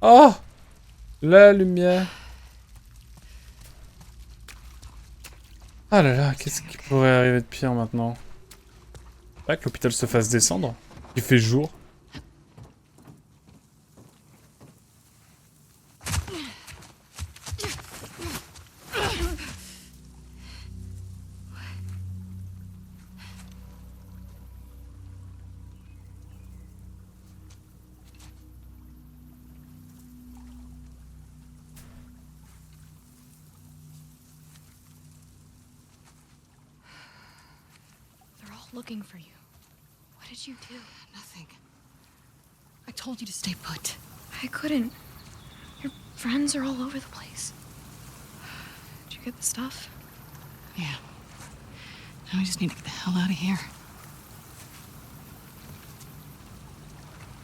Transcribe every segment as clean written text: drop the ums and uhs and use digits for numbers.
Oh! La lumière. Ah là là, qu'est-ce qui pourrait arriver de pire maintenant? Pas que l'hôpital se fasse descendre. Il fait jour. They're all looking for you. What did you do? Nothing. I told you to stay put. I couldn't. Your friends are all over the place. Did you get the stuff? Yeah. Now we just need to get the hell out of here.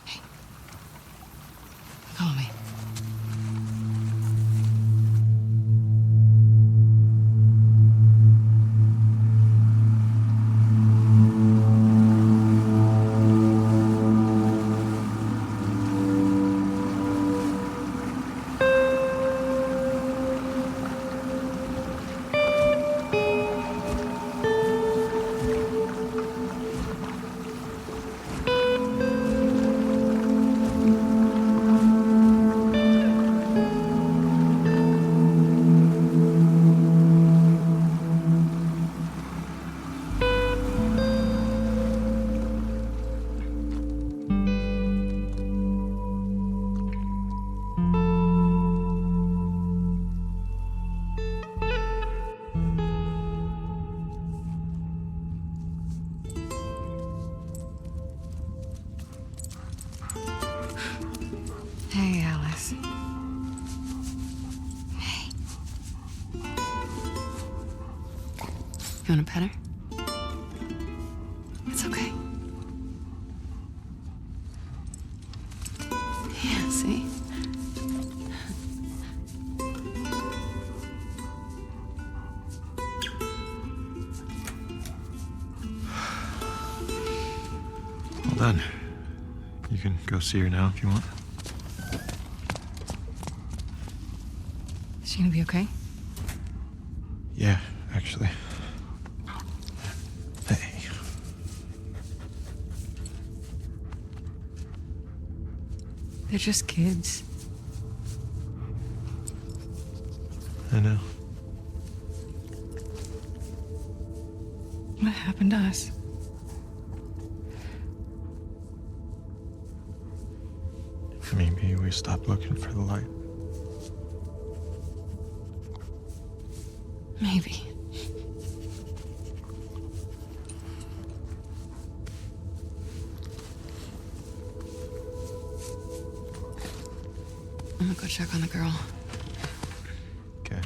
Hey. Follow me. Hey, Alice. Hey. You want to pet her? It's okay. Yeah, see? Well done. You can go see her now if you want. Is she gonna be okay? Yeah, actually. Hey. They're just kids. I know. What happened to us? Maybe we stopped looking for the light. Maybe. I'm gonna go check on the girl. Okay.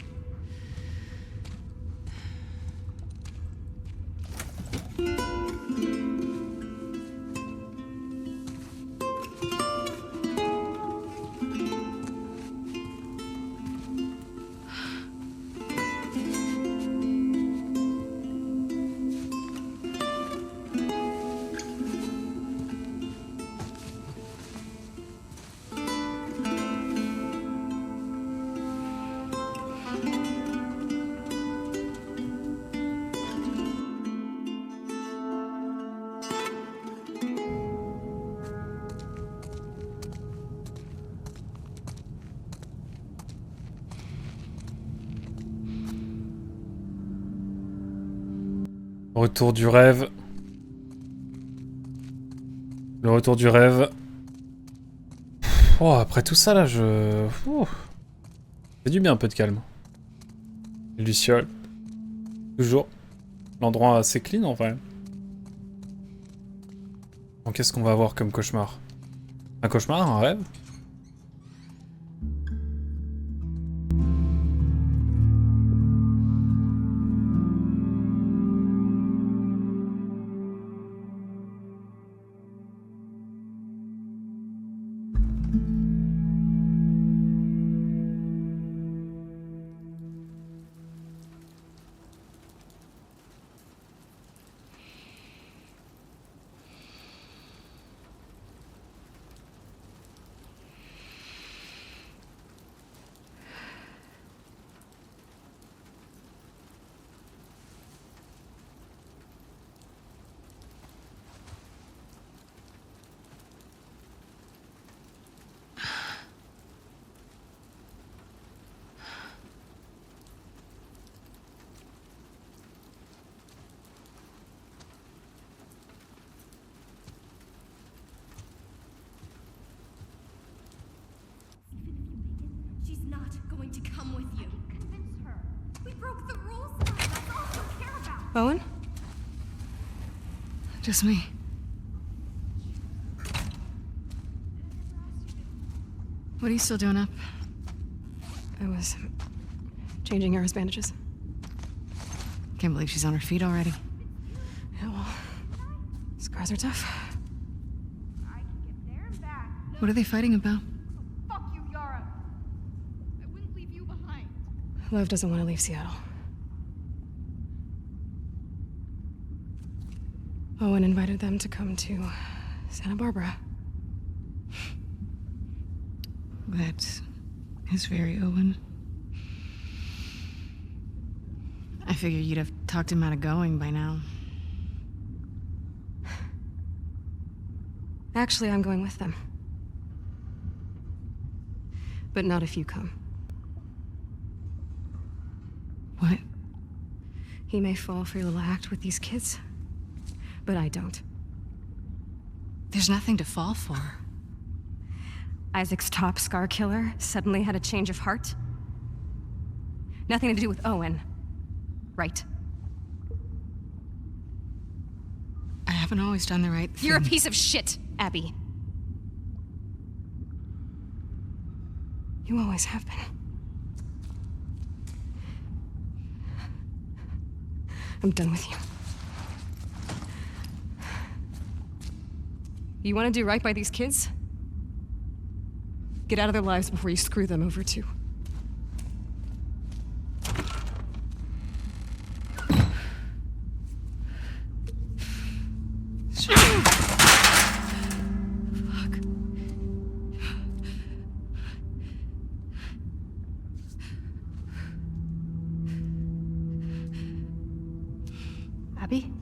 Retour du rêve. Le retour du rêve. Oh, après tout ça là, je... Ouh. C'est du bien un peu de calme. Luciole. Toujours. L'endroit assez clean en vrai. Bon, qu'est-ce qu'on va avoir comme cauchemar? Un cauchemar? Un rêve? going to come with you. Convince her. We broke the rules. That's all you care about. Owen? Just me. What are you still doing up? I was changing Yara's bandages. Can't believe she's on her feet already. Yeah, well, scars are tough. I can get there and back. What are they fighting about? Fuck you, Yara. I wouldn't leave you behind. Lev doesn't want to leave Seattle. Owen invited them to come to Santa Barbara. That is very Owen. I figured you'd have talked him out of going by now. Actually, I'm going with them. But not if you come. What? He may fall for your little act with these kids, but I don't. There's nothing to fall for. Isaac's top scar killer suddenly had a change of heart? Nothing to do with Owen, right? I haven't always done the right thing. You're a piece of shit, Abby. You always have been. I'm done with you. You want to do right by these kids? Get out of their lives before you screw them over too. Fuck. Abby?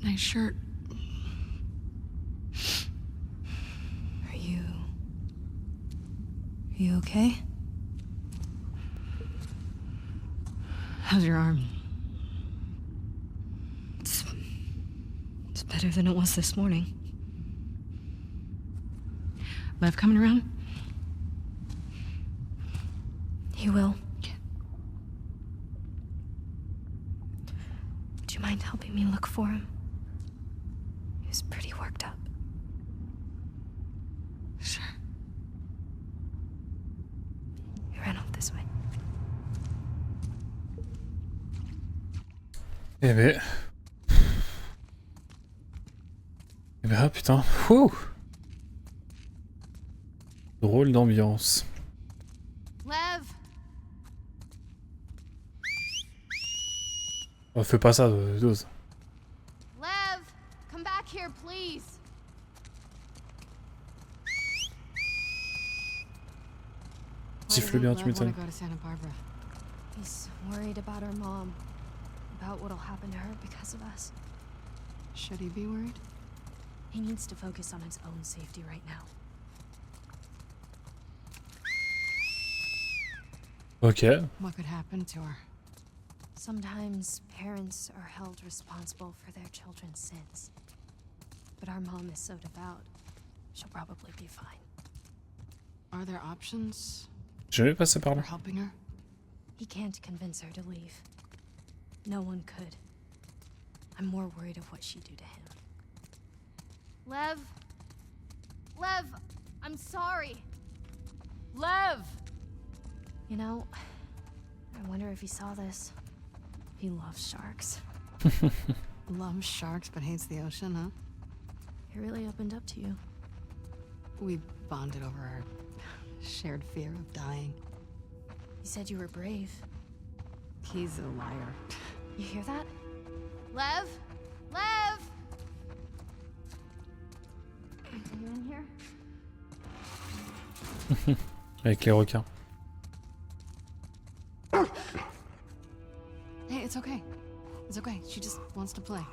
Nice shirt. Are you okay? How's your arm? It's better than it was this morning. Lev coming around? He will. Would you mind helping me look for him? He was pretty worked up. Sure. He ran off this way. Eh ben... Eh ben, ah, putain. Ouh. Drôle d'ambiance. Lev! Oh, fais pas ça, dose. Lev! Come back here, please! Siffle bien, tu Lev wanna m'étonnes. go to Santa Barbara. He's worried about our mom. About what'll happen to her because of us. Should he be worried? He needs to focus on his own safety right now. Ok. What could happen to her? Sometimes parents are held responsible for their children's sins. But our mom is so devout, she'll probably be fine. Are there options J'ai jamais passé par for là. helping her? He can't convince her to leave. No one could. I'm more worried of what she'd do to him. Lev! Lev! I'm sorry! Lev! You know, I wonder if he saw this. He loves sharks. Loves sharks but hates the ocean, huh? He really opened up to you. We bonded over our shared fear of dying. He said you were brave. He's a liar. You hear that? Lev? Lev! Are you in here? Avec les requins. Hey, it's okay. It's okay. She just wants to play.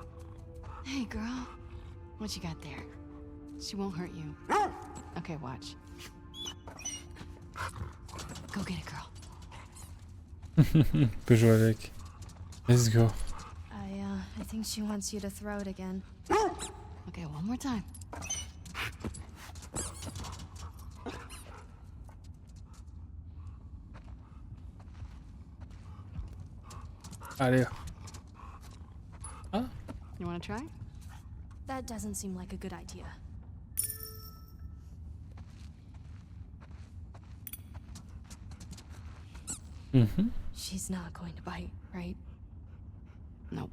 Hey, girl. What you got there? She won't hurt you. Okay, watch. Go get it, girl. On peut jouer avec. Let's go. I think she wants you to throw it again. Okay, one more time. Allez. You wanna try? That doesn't seem like a good idea. Mhm. She's not going to bite, right? Nope.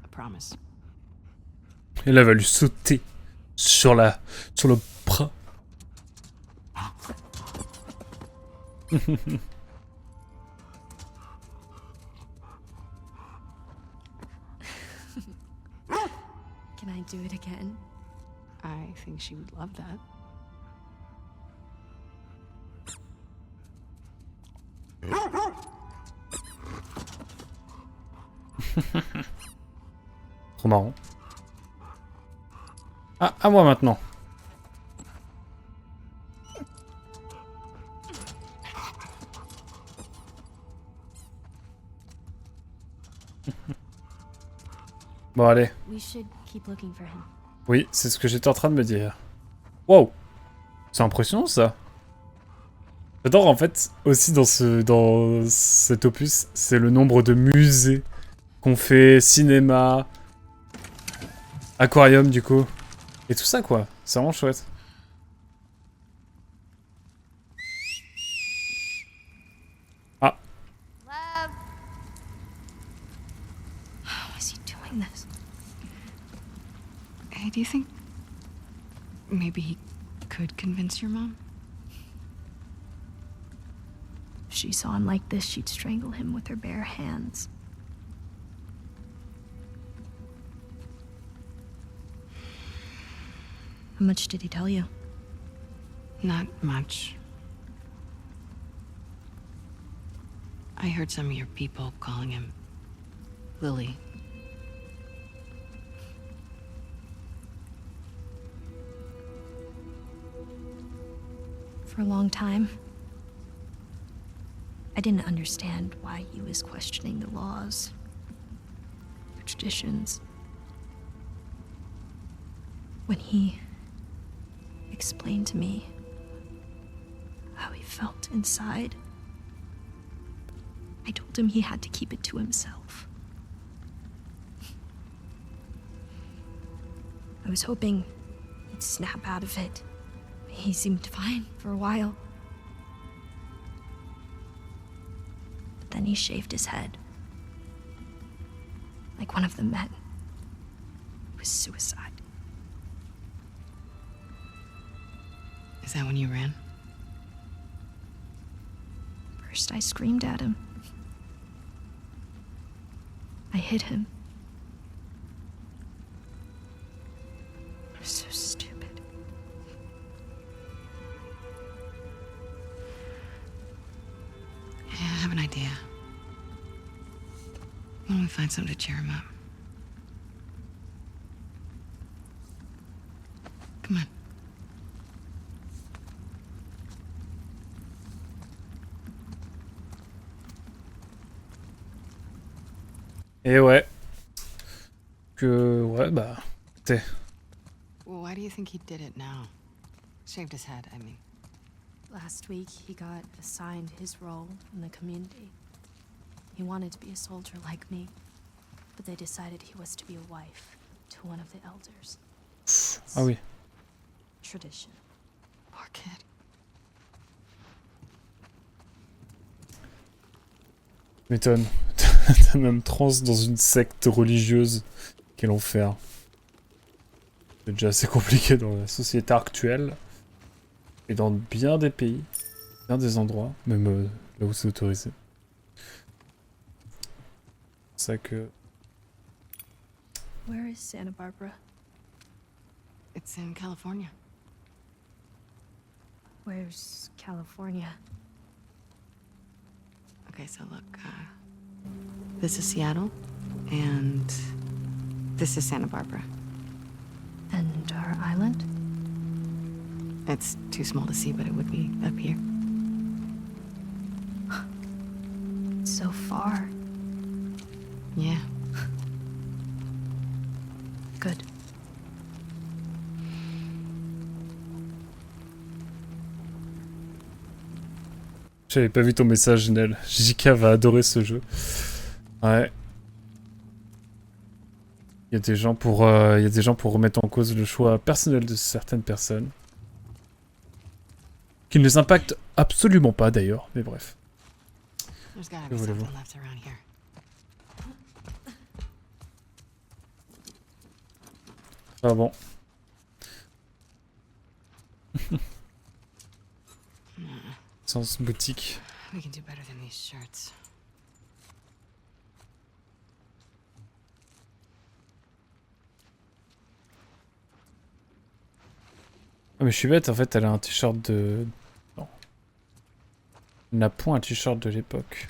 I promise. Et là, elle va lui sauter sur le bras. Can I do it again? I think she would love that. Trop marrant. Ah, à moi maintenant. Bon, allez. We should keep looking for him. Oui, c'est ce que j'étais en train de me dire. Wow. C'est impressionnant, ça. J'adore, en fait, aussi dans cet opus, c'est le nombre de musées qu'on fait, cinéma, aquarium, du coup. Et tout ça, quoi. C'est vraiment chouette. Ah. Love. How is he doing this? Hey, do you think maybe he could convince your mom? If she saw him like this, she'd strangle him with her bare hands. How much did he tell you? Not much. I heard some of your people calling him Lily. For a long time, I didn't understand why he was questioning the laws, the traditions. When he explained to me how he felt inside, I told him he had to keep it to himself. I was hoping he'd snap out of it. He seemed fine for a while. But then he shaved his head. Like one of the men. It was suicide. Is that when you ran? First, I screamed at him. I hit him. I was so stupid. Yeah, I have an idea. Why don't we find something to cheer him up? Come on. Et ouais. Ouais, bah... Écoutez. Well, why do you think he did it now? Shaved his head, I mean. Last week, he got assigned his role in the community. He wanted to be a soldier like me, but they decided he was to be a wife to one of the elders. Ah oui. Tradition. Poor kid. M'étonne. T'as même trans dans une secte religieuse. Quel enfer. C'est déjà assez compliqué dans la société actuelle. Et dans bien des pays. Bien des endroits. Même là où c'est autorisé. C'est ça que... Where is Santa Barbara? It's in California. Where's California? Okay, so look, this is Seattle, and this is Santa Barbara. And our island? It's too small to see, but it would be up here. It's so far. Yeah. Good. J'avais pas vu ton message, Nel. JK va adorer ce jeu. Ouais. Il y a des gens pour remettre en cause le choix personnel de certaines personnes. Qui ne les impacte absolument pas d'ailleurs, mais bref. There's gotta Que be voulez-vous? something left around here. Ah bon. Sens boutique. We can do better than these shirts. Ah mais je suis bête, en fait elle a un t-shirt de... Non. Elle n'a point un t-shirt de l'époque.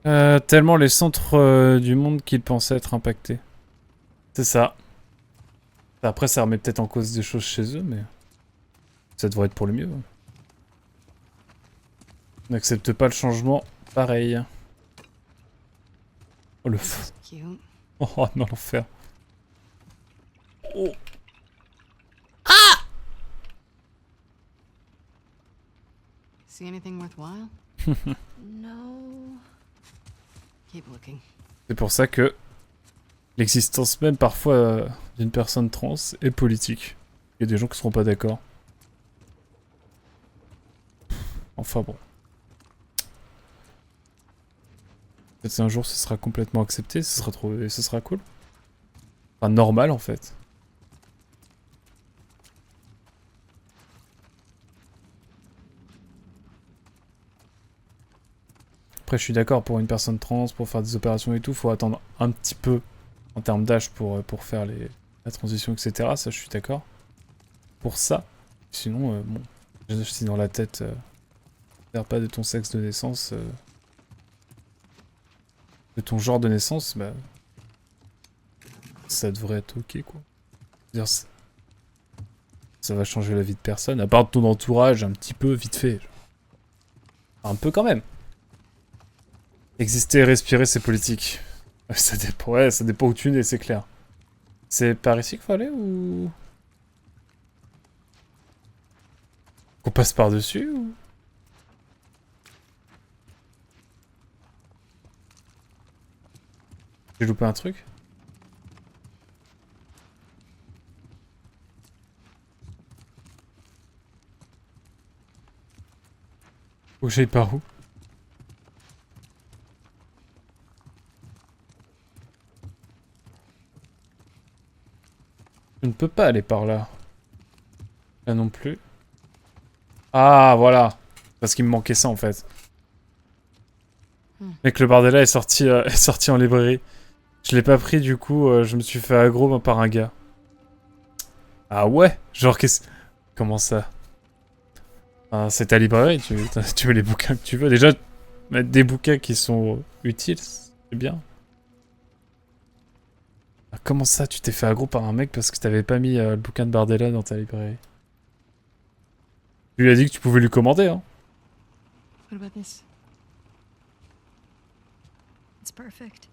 Tellement les centres du monde qu'il pensait être impactés. C'est ça. Après ça remet peut-être en cause des choses chez eux, mais... Ça devrait être pour le mieux. On n'accepte pas le changement, pareil. Oh le fou. Cute. Oh non, l'enfer. Oh. See anything worthwhile? No. Keep looking. C'est pour ça que l'existence même parfois d'une personne trans est politique. Il y a des gens qui seront pas d'accord. Enfin bon. Peut-être un jour ce sera complètement accepté, ce sera cool. Enfin normal en fait. Après je suis d'accord, pour une personne trans, pour faire des opérations et tout, faut attendre un petit peu en termes d'âge pour faire la transition, etc. Ça je suis d'accord. Pour ça. Sinon, bon, si dans la tête, pas de ton sexe de naissance, de ton genre de naissance, bah, ça devrait être ok quoi. C'est-à-dire, ça va changer la vie de personne, à part de ton entourage, un petit peu, vite fait. Genre. Un peu quand même. Exister et respirer, c'est politique. Ça dépend, ouais, ça dépend où tu nais, c'est clair. C'est par ici qu'il faut aller ou... Qu'on passe par-dessus ou... J'ai loupé un truc? Faut que j'aille par où? Je ne peux pas aller par là. Là non plus. Ah, voilà. Parce qu'il me manquait ça, en fait. Mec, le Bardella est sorti en librairie. Je l'ai pas pris, du coup, je me suis fait aggro par un gars. Ah ouais? Genre, qu'est-ce... Comment ça? C'est ta librairie, tu veux les bouquins que tu veux. Déjà, mettre des bouquins qui sont utiles, c'est bien. Ah, comment ça, tu t'es fait aggro par un mec parce que t'avais pas mis le bouquin de Bardella dans ta librairie? Tu lui as dit que tu pouvais lui commander, hein. What about this? It's perfect.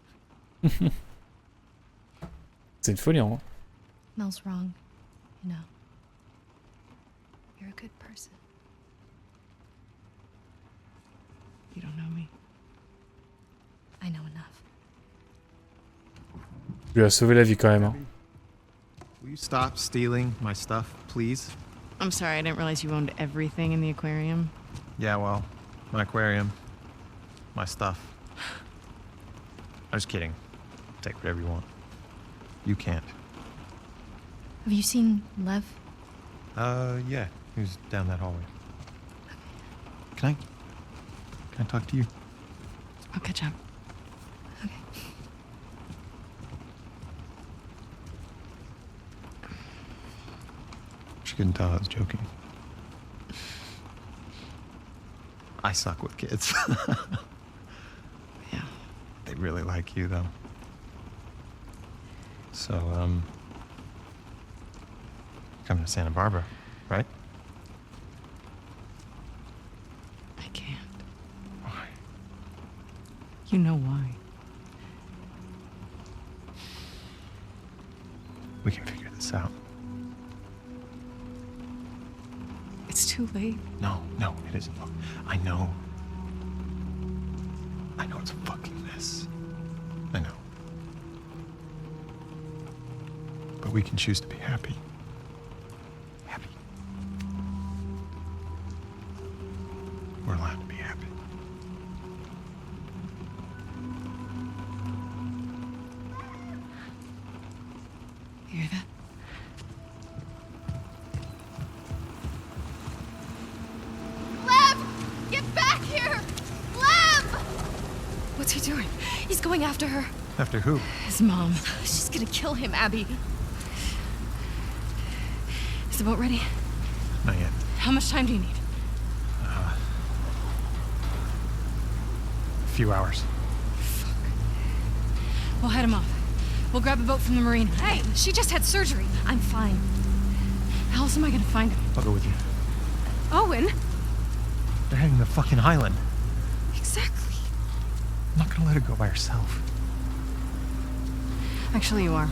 C'est une folie, hein. Mel's wrong, you know. You're a good person. You don't know me. I know enough. Tu lui as sauvé la vie quand même, hein. Will you stop stealing my stuff, please? I'm sorry, I didn't realize you owned everything in the aquarium. Yeah, well, my aquarium, my stuff. I'm just kidding. Take whatever you want. You can't. Have you seen Lev? Yeah, he was down that hallway. Can I talk to you? I'll catch up. She couldn't tell I was joking. I suck with kids. Yeah. They really like you, though. So, coming to Santa Barbara, right? I can't. Why? You know why. this out. It's too late. No, it isn't. Look, I know. I know it's a fucking mess. I know. But we can choose to be happy. Happy. We're allowed to be happy. You hear that? Lev! Get back here! Lev! What's he doing? He's going after her. After who? His mom. She's gonna kill him, Abby. Is the boat ready? Not yet. How much time do you need? A few hours. We'll head him off. We'll grab a boat from the marina. Hey, she just had surgery. I'm fine. How else am I gonna find him? I'll go with you. Owen? They're heading to the fucking island. Exactly. I'm not gonna let her go by herself. Actually, you are.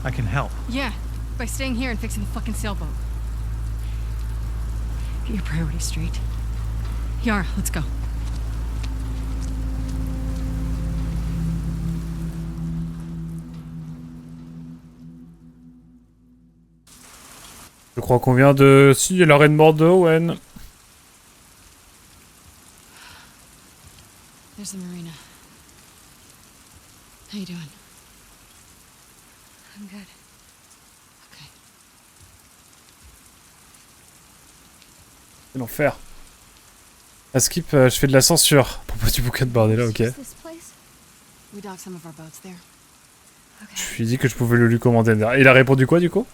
I can help. Yeah, by staying here and fixing the fucking sailboat. Get your priorities straight. Yara, let's go. Je crois qu'on vient de signer l'arrêt de mort de Owen. There's the marina. How you doing? I'm good. Okay. C'est l'enfer. À Skip, je fais de la censure. À propos du bouquin de Bardella, ok. Is this place? We docked some of our boats there. Je lui ai dit que je pouvais le lui commander. Il a répondu quoi du coup?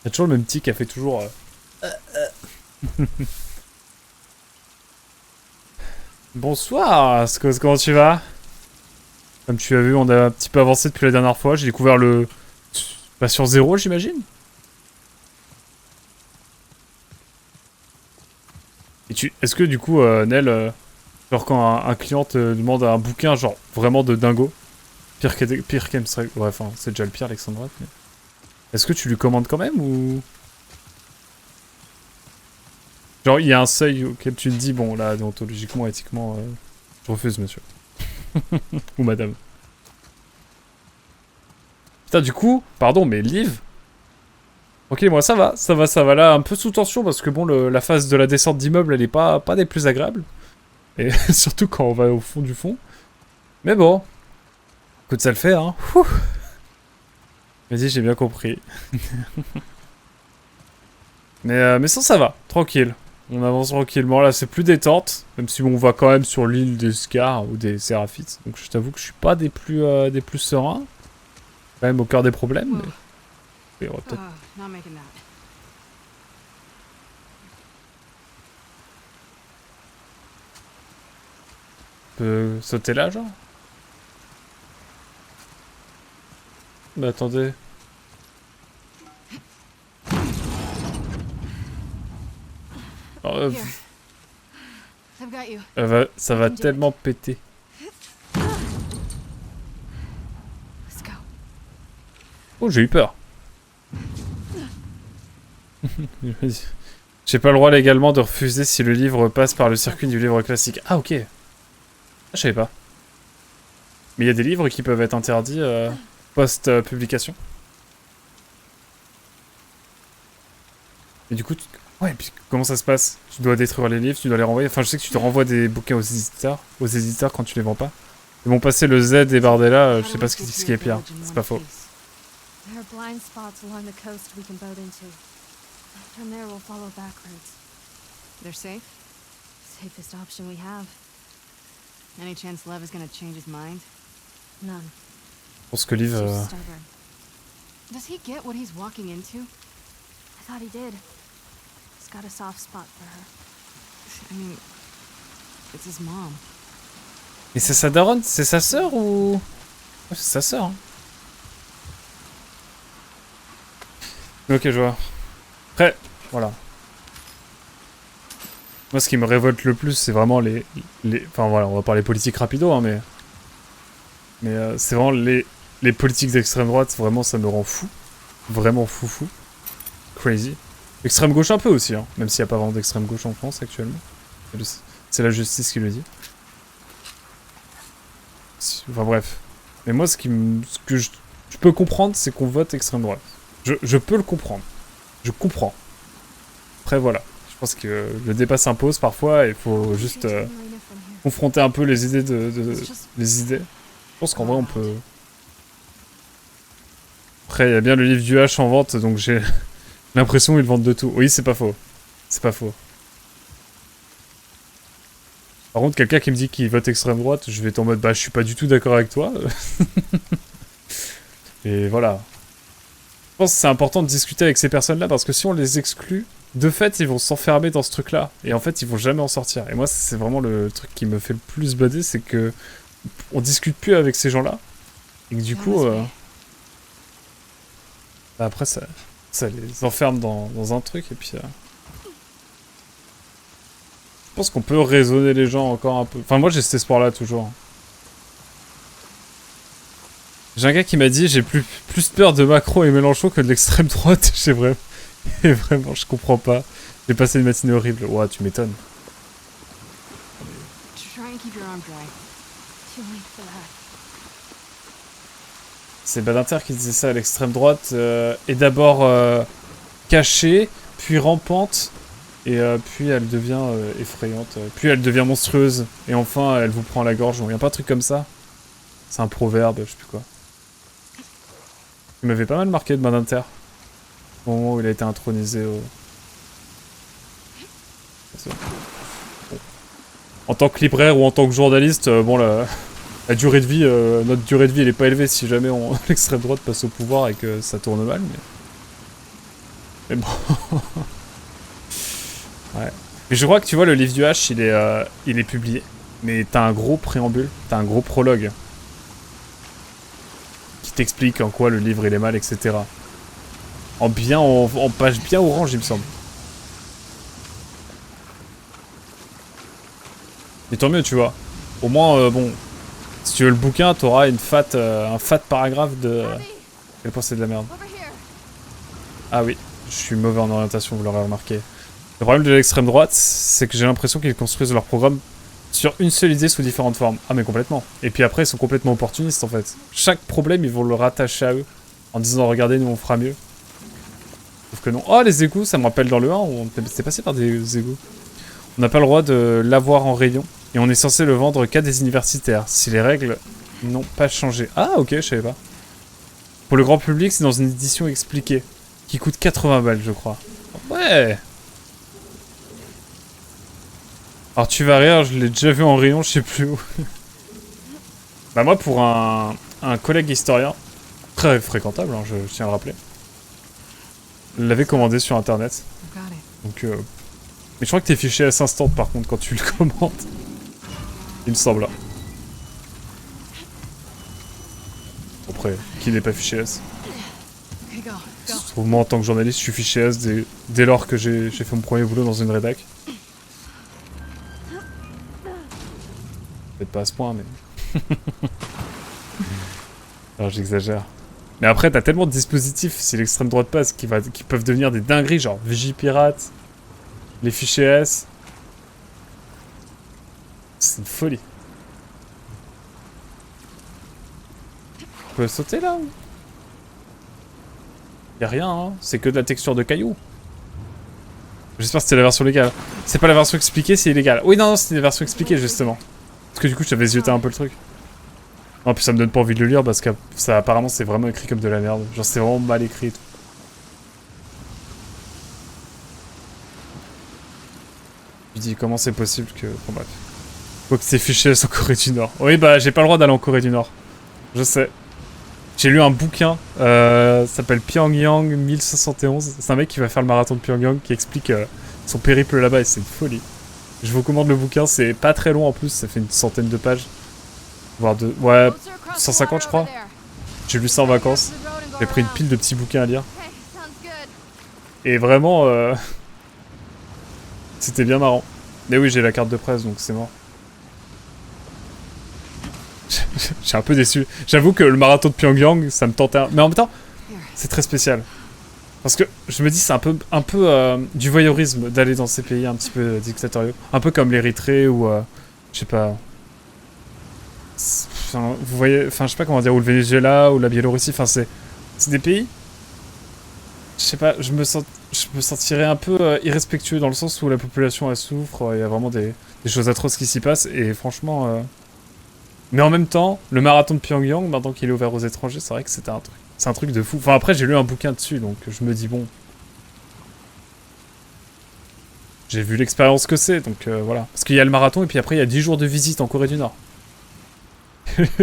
Il y a toujours le même tic qui a fait toujours... Bonsoir, Skos, comment tu vas? Comme tu as vu, on a un petit peu avancé depuis la dernière fois. J'ai découvert le... Bah sur 0, j'imagine. Et tu... Est-ce que du coup, Nel, genre quand un client te demande un bouquin, genre vraiment de dingo, pire qu'Amstrad... Ouais, enfin, c'est déjà le pire, Alexandra, mais... Est-ce que tu lui commandes quand même, ou... Genre, il y a un seuil auquel tu te dis, bon, là, déontologiquement, éthiquement, je refuse, monsieur. Ou madame. Putain, du coup, pardon, mais Liv... Ok, moi, ça va. Là, un peu sous tension, parce que bon, la phase de la descente d'immeuble, elle est pas des plus agréables. Et surtout quand on va au fond du fond. Mais bon. Écoute, ça le fait, hein. Ouh. Vas-y, j'ai bien compris. mais ça va. Tranquille. On avance tranquillement. Là, c'est plus détente. Même si on va quand même sur l'île des Scars ou des Séraphites. Donc, je t'avoue que je suis pas des plus sereins. Quand même au cœur des problèmes. Mais... on va peut-être... Not making that. peut sauter là, genre? Bah, attendez. Oh, Here. I've got you. ça va tellement péter. Let's go. Oh, j'ai eu peur. J'ai pas le droit légalement de refuser si le livre passe par le circuit du livre classique. Ah, ok. Ah, je savais pas. Mais il y a des livres qui peuvent être interdits post-publication. Et du coup, ouais, puis comment ça se passe? Tu dois détruire les livres, tu dois les renvoyer. Enfin, je sais que tu te renvoies des bouquins aux éditeurs quand tu les vends pas. Ils vont passer le Z et Bardella, je sais pas ce qui est pire. C'est pas faux. There are blind spots along the coast we can boat into. From there we'll follow back roads. They're safe? Safest option we have. Any chance Lev is gonna change his mind? None. Je pense que Liv... She's stubborn. Does he get what he's walking into? I thought he did. He's got a soft spot for her. I mean, it's his mom. Mais c'est sa daronne? C'est sa sœur ou... Ouais, c'est sa sœur, hein. Ok, je vois. Après, voilà. Moi, ce qui me révolte le plus, c'est vraiment les... Enfin, voilà, on va parler politique rapido, hein, mais... Mais c'est vraiment les politiques d'extrême droite, vraiment ça me rend fou. Vraiment fou. Crazy. Extrême gauche un peu aussi, hein, même s'il n'y a pas vraiment d'extrême gauche en France actuellement. C'est la justice qui le dit. Enfin bref. Mais moi ce que je peux comprendre, c'est qu'on vote extrême droite. Je peux le comprendre. Je comprends. Après voilà. Je pense que le débat s'impose parfois et il faut juste confronter un peu les idées les idées. Je pense qu'en vrai on peut... Après il y a bien le livre du H en vente, donc j'ai l'impression qu'ils vendent de tout. Oui, c'est pas faux. C'est pas faux. Par contre, quelqu'un qui me dit qu'il vote extrême droite, je vais être en mode bah je suis pas du tout d'accord avec toi. Et voilà. Je pense que c'est important de discuter avec ces personnes-là parce que si on les exclut, de fait, ils vont s'enfermer dans ce truc-là. Et en fait, ils vont jamais en sortir. Et moi, c'est vraiment le truc qui me fait le plus bader, c'est que on discute plus avec ces gens-là. Et que du coup, bah, après, ça les enferme dans un truc. Et puis, je pense qu'on peut raisonner les gens encore un peu. Enfin, moi, j'ai cet espoir-là toujours. J'ai un gars qui m'a dit j'ai plus peur de Macron et Mélenchon que de l'extrême droite. J'ai vraiment... Et vraiment, je comprends pas. J'ai passé une matinée horrible. Ouah, tu m'étonnes. C'est Badinter qui disait ça à l'extrême droite. Est d'abord cachée, puis rampante, et puis elle devient effrayante. Puis elle devient monstrueuse, et enfin elle vous prend à la gorge. Il n'y a pas un truc comme ça? C'est un proverbe, je sais plus quoi. Il m'avait pas mal marqué de Badinter. Au moment où il a été intronisé au... En tant que libraire ou en tant que journaliste, bon la durée de vie, notre durée de vie elle est pas élevée si jamais l'extrême droite passe au pouvoir et que ça tourne mal, mais bon. Ouais. Mais je crois que tu vois le livre du H il est publié, mais t'as un gros préambule, t'as un gros prologue qui t'explique en quoi le livre il est mal, etc. En page bien orange, il me semble. Et tant mieux, tu vois. Au moins, bon, si tu veux le bouquin, t'auras un fat paragraphe de... Quel point c'est de la merde. Ah oui, je suis mauvais en orientation, vous l'aurez remarqué. Le problème de l'extrême droite, c'est que j'ai l'impression qu'ils construisent leur programme sur une seule idée sous différentes formes. Ah mais complètement. Et puis après, ils sont complètement opportunistes en fait. Chaque problème, ils vont le rattacher à eux. En disant, regardez, nous on fera mieux. Sauf que non. Oh, les égouts, ça me rappelle dans le 1, on était passé par des égouts. On n'a pas le droit de l'avoir en rayon. Et on est censé le vendre qu'à des universitaires. Si les règles n'ont pas changé. Ah, ok, je savais pas. Pour le grand public, c'est dans une édition expliquée. Qui coûte 80 balles, je crois. Ouais. Alors tu vas rire, je l'ai déjà vu en rayon, je sais plus où. Bah moi, pour un collègue historien, très fréquentable, hein, je tiens à le rappeler, l'avait commandé sur internet. Donc, mais je crois que t'es fiché S instant par contre quand tu le commandes. Il me semble. Après, qui n'est pas fiché S? Moi en tant que journaliste, je suis fiché S dès lors que j'ai fait mon premier boulot dans une rédac. Peut-être pas à ce point, mais... Alors j'exagère. Mais après, t'as tellement de dispositifs, si l'extrême droite passe, qui peuvent devenir des dingueries, genre Vigipirate, les fichiers S. C'est une folie. On peut sauter là ou... Y'a rien, hein. C'est que de la texture de cailloux. J'espère que c'était la version légale. C'est pas la version expliquée, c'est illégal. Oui, non, c'était la version expliquée, justement. Parce que du coup, je t'avais zioté un peu le truc. Non, puis ça me donne pas envie de le lire parce que ça, apparemment, c'est vraiment écrit comme de la merde. Genre, c'est vraiment mal écrit et tout. Je dis, comment c'est possible que... Bon, bref. Faut que c'est fiché en Corée du Nord. Oui, bah, j'ai pas le droit d'aller en Corée du Nord. Je sais. J'ai lu un bouquin, ça s'appelle Pyongyang 1071. C'est un mec qui va faire le marathon de Pyongyang qui explique son périple là-bas et c'est une folie. Je vous recommande le bouquin, c'est pas très long en plus, ça fait une centaine de pages. Voire de... Ouais, 150 je crois. J'ai lu ça en vacances. J'ai pris une pile de petits bouquins à lire. Et vraiment, c'était bien marrant. Mais oui, j'ai la carte de presse donc c'est mort. J'étais un peu déçu. J'avoue que le marathon de Pyongyang, ça me tentait. Mais en même temps, c'est très spécial. Parce que je me dis, c'est un peu du voyeurisme d'aller dans ces pays un petit peu dictatoriaux. Un peu comme l'Érythrée ou, je sais pas... Enfin, vous voyez, enfin, je sais pas comment dire, ou le Venezuela, ou la Biélorussie, enfin, c'est des pays... Je sais pas, je me sentirais un peu irrespectueux dans le sens où la population, elle souffre, il y a vraiment des choses atroces qui s'y passent, et franchement... Mais en même temps, le marathon de Pyongyang, maintenant qu'il est ouvert aux étrangers, c'est vrai que c'était un truc. C'est un truc de fou. Enfin, après, j'ai lu un bouquin dessus, donc je me dis, bon... J'ai vu l'expérience que c'est, donc voilà. Parce qu'il y a le marathon, et puis après, il y a 10 jours de visite en Corée du Nord.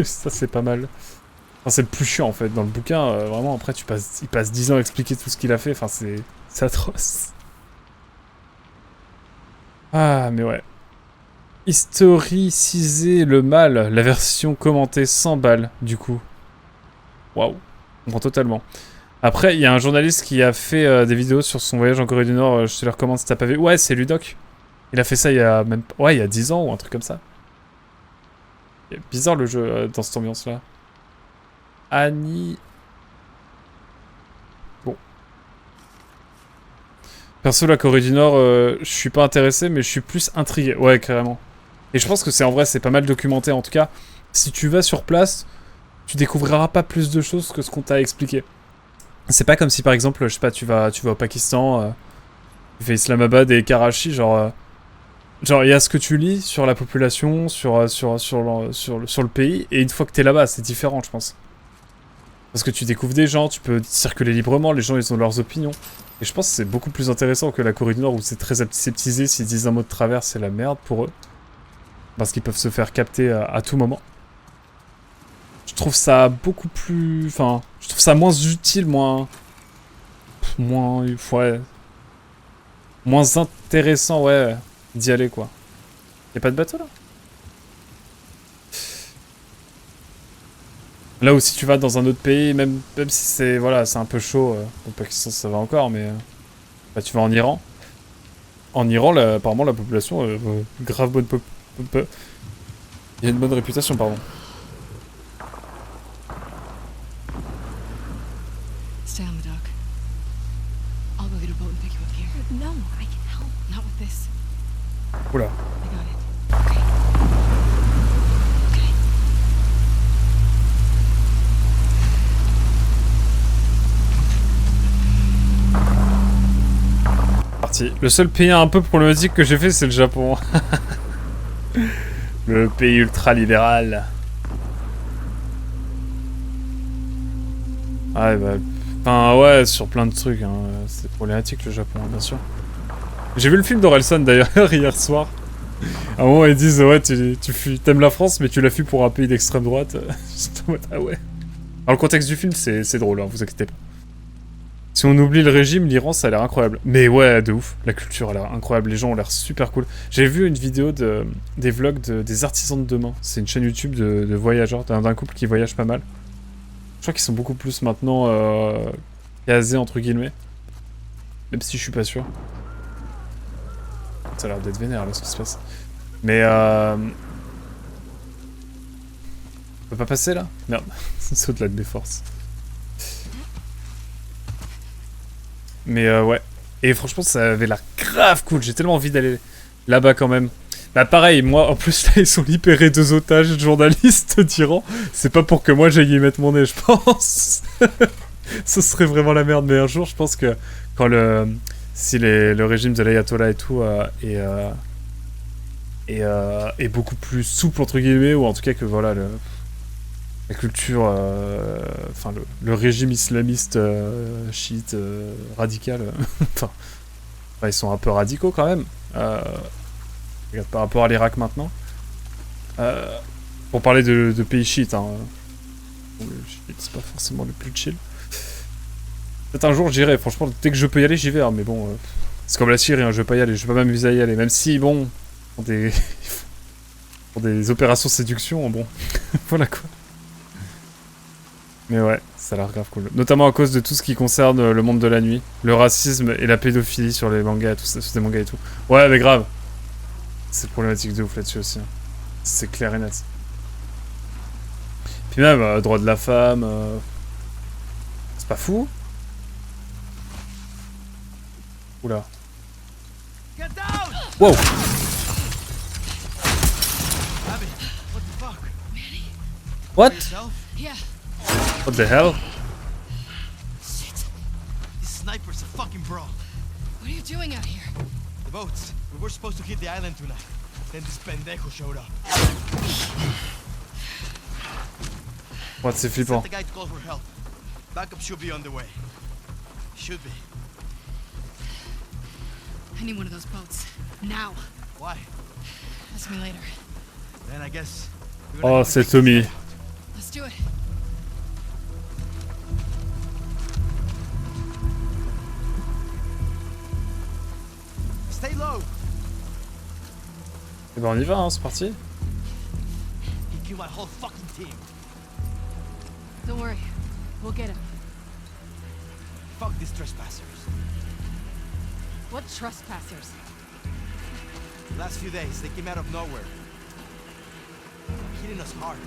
Ça, c'est pas mal. Enfin, c'est le plus chiant, en fait. Dans le bouquin, vraiment, après, il passe 10 ans à expliquer tout ce qu'il a fait. Enfin, c'est atroce. Ah, mais ouais. Historiciser le mal. La version commentée 100 balles, du coup. Waouh. Je comprends totalement. Après, il y a un journaliste qui a fait des vidéos sur son voyage en Corée du Nord. Je te le recommande si t'as pas vu. Ouais, c'est Ludoc. Il a fait ça il y a même... Ouais, il y a 10 ans ou un truc comme ça. C'est bizarre le jeu dans cette ambiance-là. Annie... Bon. Perso, la Corée du Nord, je suis pas intéressé, mais je suis plus intrigué. Ouais, carrément. Et je pense que c'est en vrai, c'est pas mal documenté. En tout cas, si tu vas sur place, tu découvriras pas plus de choses que ce qu'on t'a expliqué. C'est pas comme si, par exemple, je sais pas, tu vas au Pakistan, tu fais Islamabad et Karachi, genre, il y a ce que tu lis sur la population, sur le pays, et une fois que t'es là-bas, c'est différent, je pense. Parce que tu découvres des gens, tu peux circuler librement, les gens, ils ont leurs opinions. Et je pense que c'est beaucoup plus intéressant que la Corée du Nord, où c'est très aseptisé, s'ils disent un mot de travers, c'est la merde pour eux. Parce qu'ils peuvent se faire capter à tout moment. Je trouve ça beaucoup plus... Enfin, je trouve ça moins utile, moins... Ouais... Moins intéressant, ouais, d'y aller, quoi. Y'a pas de bateau, là? Là où si tu vas dans un autre pays, même si c'est... Voilà, c'est un peu chaud, au Pakistan, ça va encore, mais... Bah, tu vas en Iran. En Iran, là, apparemment, la population... grave bonne il y a une bonne réputation, pardon. Stay on the dock. I'll go get a boat and pick you up here. No, I can help. Not with this. Oula. I got it. Okay. Okay. Parti. Le seul pays un peu problématique que j'ai fait, c'est le Japon. Le pays ultra-libéral. Ouais, bah... Enfin, ouais, sur plein de trucs, hein. C'est problématique, le Japon, bien sûr. J'ai vu le film d'Orelsan, d'ailleurs, hier soir. À un moment, ils disent, ouais, t'aimes la France, mais tu l'as fui pour un pays d'extrême droite. J'étais en mode, ah ouais. Dans le contexte du film, c'est drôle, hein, vous inquiétez pas. Si on oublie le régime, l'Iran, ça a l'air incroyable. Mais ouais, de ouf. La culture a l'air incroyable. Les gens ont l'air super cool. J'ai vu une vidéo des vlogs des artisans de demain. C'est une chaîne YouTube de voyageurs, d'un couple qui voyage pas mal. Je crois qu'ils sont beaucoup plus maintenant casés, entre guillemets. Même si je suis pas sûr. Ça a l'air d'être vénère, là, ce qui se passe. Mais on peut pas passer, là? Merde. C'est au-delà de mes forces. Mais ouais. Et franchement, ça avait l'air grave cool. J'ai tellement envie d'aller là-bas quand même. Bah pareil, moi, en plus, là, ils sont libérés 2 otages journalistes d'Iran. C'est pas pour que moi, j'aille y mettre mon nez, je pense. Ce serait vraiment la merde. Mais un jour, je pense que quand si le régime de l'ayatollah et tout est beaucoup plus souple, entre guillemets, ou en tout cas que, voilà, la culture, enfin le régime islamiste chiite radical, enfin ils sont un peu radicaux quand même, regarde par rapport à l'Irak maintenant, pour parler de pays chiites, hein. Bon, le chiite c'est pas forcément le plus chill. Peut-être un jour j'irai, franchement dès que je peux y aller j'y vais, hein, mais bon, c'est comme la Syrie, hein, je vais pas y aller, je vais pas m'amuser à y aller, même si bon, pour des opérations séduction, bon, voilà quoi. Mais ouais, ça a l'air grave cool. Notamment à cause de tout ce qui concerne le monde de la nuit. Le racisme et la pédophilie sur les mangas, tout ça, sur des mangas et tout. Ouais, mais grave. C'est problématique de ouf là-dessus aussi. Hein. C'est clair et net. Puis même, droit de la femme... C'est pas fou? Oula. Wow! Abby, what the fuck? What? Yourself? Yeah. What the hell? Shit. This sniper's a fucking bro. What are you doing out here? The boats. We were supposed to hit the island tonight. Then this pendejo showed up. What, c'est flippant. Sent the guy to call for help. Backup should be on the way. Should be. I need one of those boats. Now. Why? Ask me later. Then I guess. Oh, c'est Tommy. Let's do it. Stay low. Et ben on y va, hein, c'est parti. He killed my whole fucking team. Don't worry. We'll get him. Fuck these trespassers. What trespassers? Last few days, they came out of nowhere. Hitting us hard.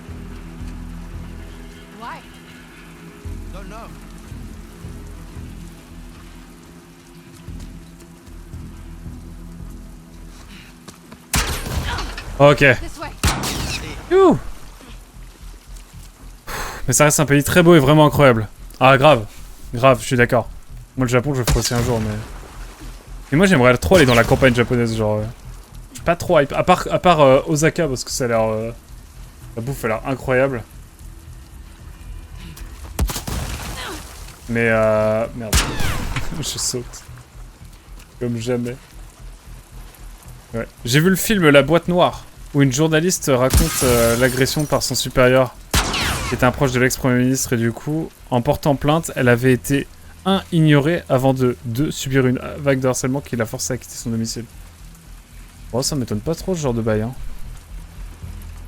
Why? Don't know. Ok. This way. Youh. Mais ça reste un pays très beau et vraiment incroyable. Ah, grave. Grave, je suis d'accord. Moi, le Japon, je le ferai aussi un jour, mais... Et moi, j'aimerais trop aller dans la campagne japonaise, genre... Je suis pas trop hype. À part Osaka, parce que ça a l'air... La bouffe a l'air incroyable. Mais merde. Je saute. Comme jamais. Ouais. J'ai vu le film La Boîte Noire, où une journaliste raconte l'agression par son supérieur, qui était un proche de l'ex-premier ministre, et du coup, en portant plainte, elle avait été ignorée avant de subir une vague de harcèlement qui l'a forcé à quitter son domicile. Bon, ça m'étonne pas trop ce genre de bail, hein.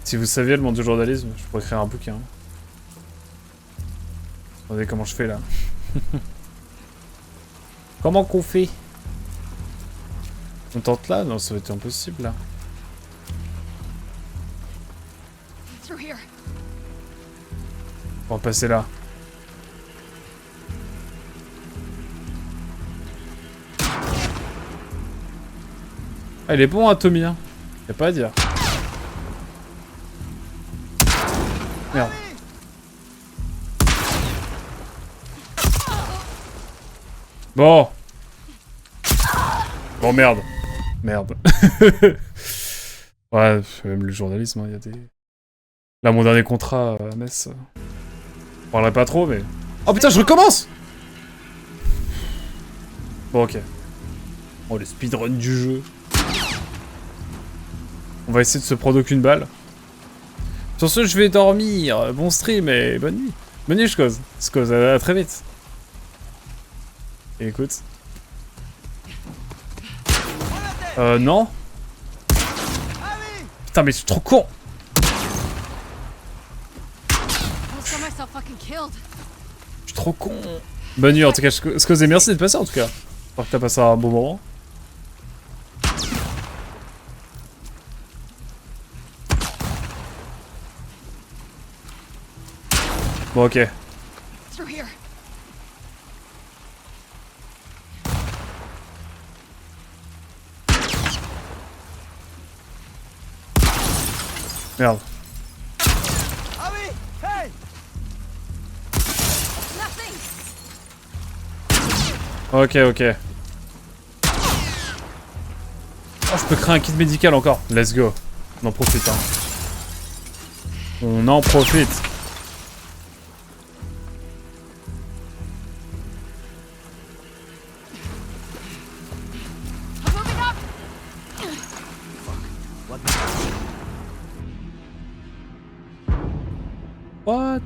Si vous saviez le monde du journalisme, je pourrais écrire un bouquin. Attendez comment je fais là. Comment qu'on fait? On tente là? Non, ça va être impossible là. Through here. On va passer là. Ah, il est bon, hein, Tommy, hein. Y'a pas à dire. Merde. Bon. Bon, merde. Merde. Ouais, même le journalisme, il y a des... Là, mon dernier contrat à Metz... Je parlerai pas trop, mais... Oh putain, je recommence! Bon, ok. Oh, le speedrun du jeu. On va essayer de se prendre aucune balle. Sur ce, je vais dormir. Bon stream et bonne nuit. Bonne nuit, Skos. Skos, à très vite. Et écoute. Non. Putain, mais je suis trop con. Almost got myself fucking killed. Je suis trop con. Bonne nuit, en tout cas, Skos, et merci d'être passé, en tout cas. J'espère que t'as passé un bon moment. Bon, ok. Through here. Merde. Ok, ok. Oh, je peux créer un kit médical encore. Let's go. On en profite, hein. On en profite. I'm moving up. What?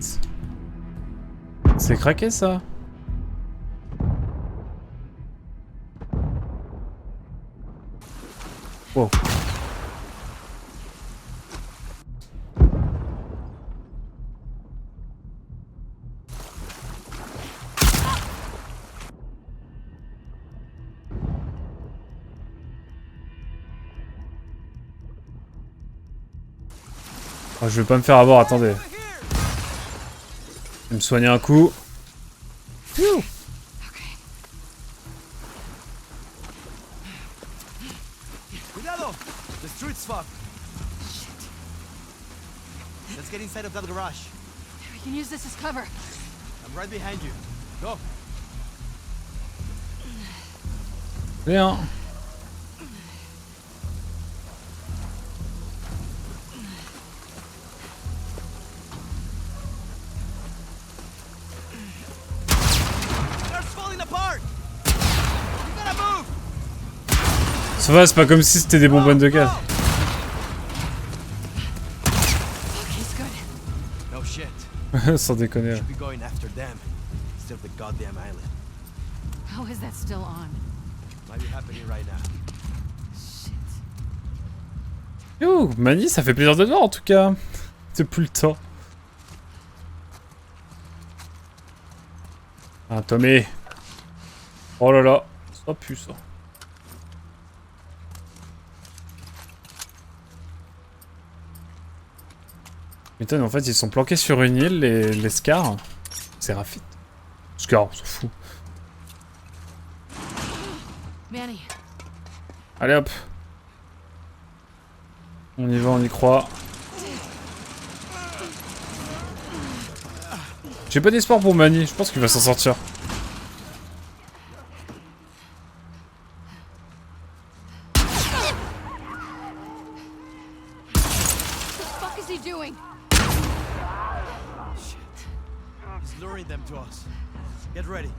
C'est craqué ça. Wow. Oh, je vais pas me faire avoir, attendez. Je vais me soigner un coup. Okay. Cuidado! The street's fucked. Shit. Let's get inside of that garage. We can use this as cover. I'm right behind you. Go. Bien. They're falling apart. You gotta move. Ça va, c'est pas comme si c'était des bonbonnes de gaz. He's good. No shit. Sans déconner. Should be going after them instead of the goddamn island. How is that still on? Might be happening right now. Shit. Yo, Manny, ça fait plaisir de te voir en tout cas. C'est plus le temps. Ah, Tommy. Oh là là. Ça pue ça. Putain, en fait, ils sont planqués sur une île, les Scars. C'est Rafit. Scar, on s'en fout. Manny, Allez hop. On y va, on y croit. J'ai pas d'espoir pour Manny, je pense qu'il va s'en sortir. what the fuck is he doing? He's luring them to us. Get ready.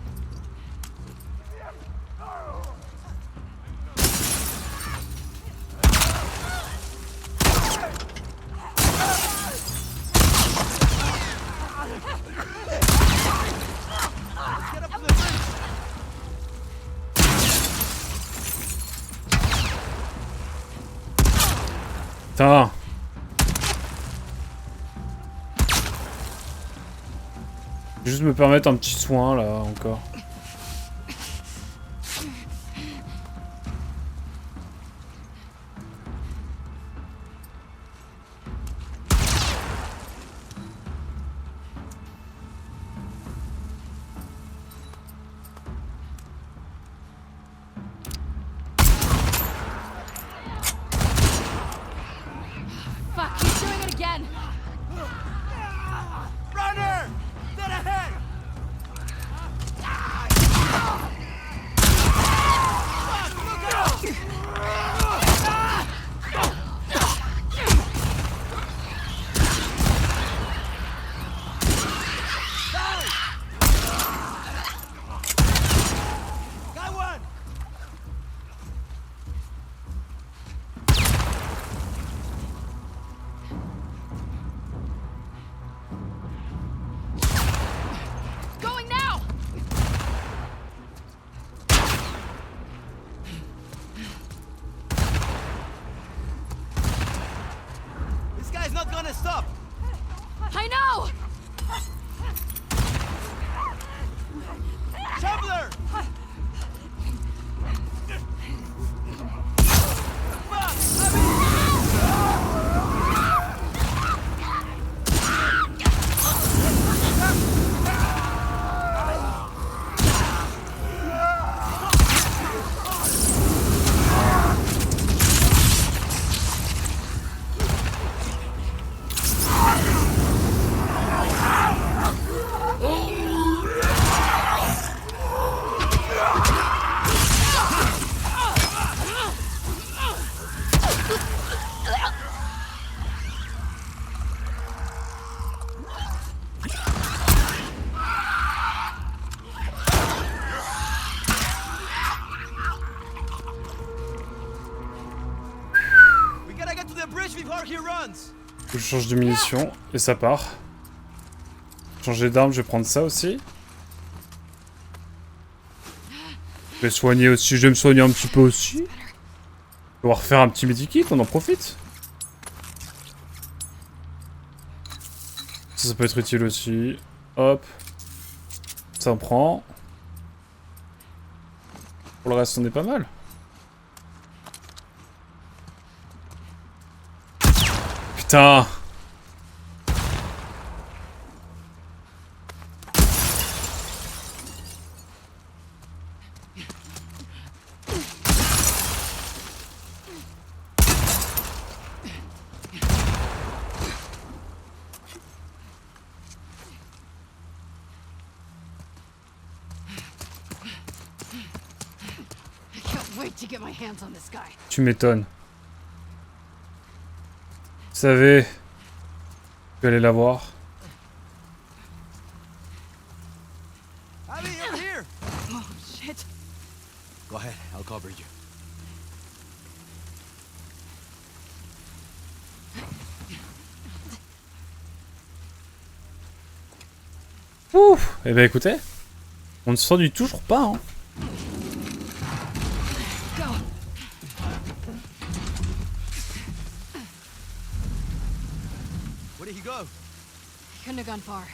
Let's get up to the bridge. Putain. Juste me permettre un petit soin là encore. Fuck, he's doing it again. Runner! Dead ahead! Got one! Going now! This guy's not gonna stop! I know! Traveler! We gotta get to the bridge before he runs! Je change de munitions et ça part. Changer d'arme, je vais prendre ça aussi. Je vais soigner aussi, je vais me soigner un petit peu aussi. On va refaire un petit medikit, on en profite. Ça peut être utile aussi. Hop. Ça en prend. Pour le reste, on est pas mal. Putain. to get my hands on this guy. Tu m'étonnes. Vous savez... Je vais aller la voir. Abby, over here! Oh, shit. Go ahead, I'll cover you. Ouf. Eh ben écoutez, on ne s'en dit toujours pas, hein. Go. Where did he go? He couldn't have gone far.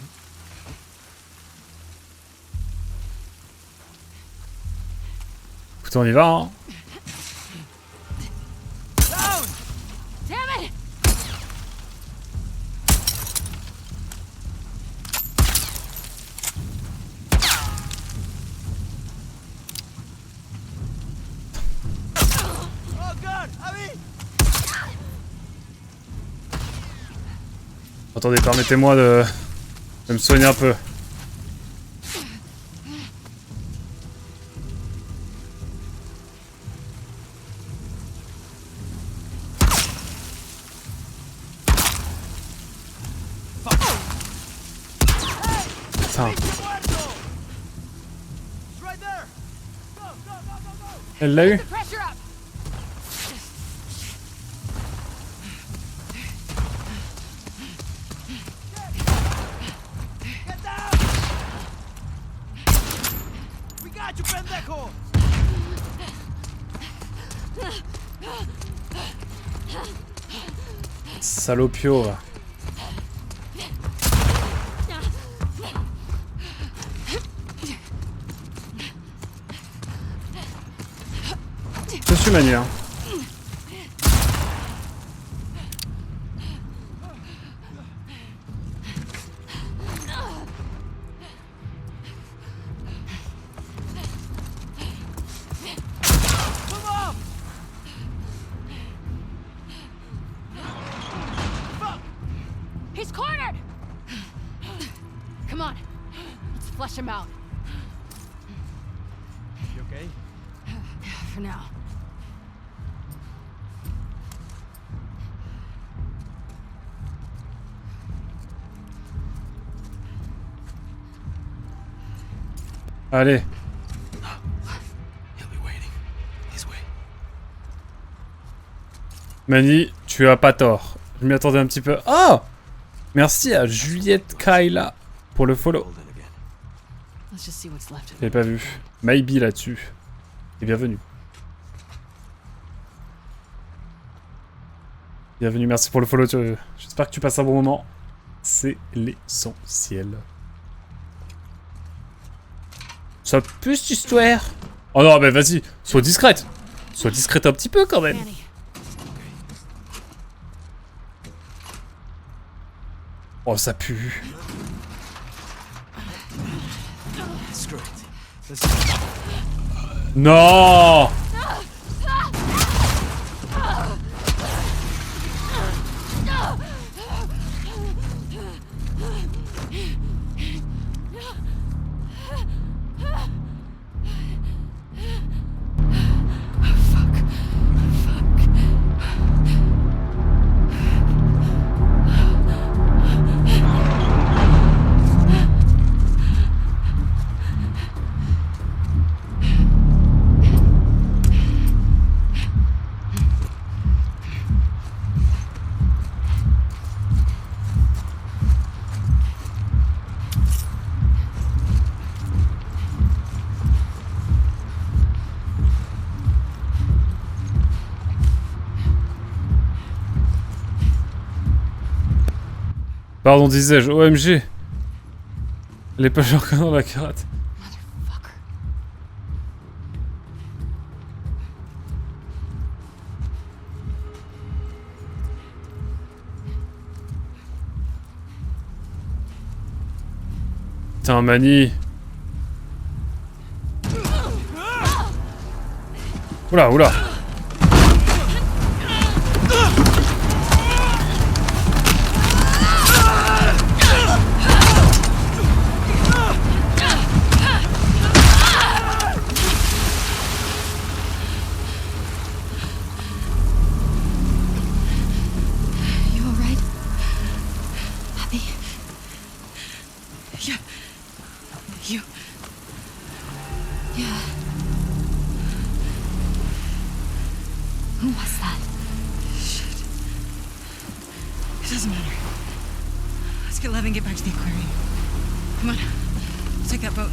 Écoutez, on y va, hein. Down! Damn it! Oh God, Abby! Attendez, permettez-moi de me soigner un peu. Putain. It's right there! Go, go, go, go, go! Elle l'a eu? Pressure up! Get down! We got you, pendejo! Salopio, va. Je suis Manu, hein. Move up! He's cornered! Come on. Let's flush him out. You okay? For now. Allez. He'll be waiting. This way. Mani, tu as pas tort. Je m'y attendais un petit peu. Oh! Merci à Juliette Kyla pour le follow. Golden again. Let's just see what's left of Je l'ai him. pas vu. Maybe là-dessus. Et bienvenue. Bienvenue, merci pour le follow. J'espère que tu passes un bon moment. C'est l'essentiel. Ça pue cette histoire. Oh non, mais vas-y, sois discrète. Sois discrète un petit peu quand même. Manny. Oh, ça pue. Screw it. Let's Non! Pardon, disais-je, OMG. Les pages encore dans la carotte. Motherfucker. Putain, Mani. Oula, oula. Yeah. You. Yeah. Who was that? Shit. It doesn't matter. Let's get Lev and get back to the aquarium. Come on. Let's take that boat.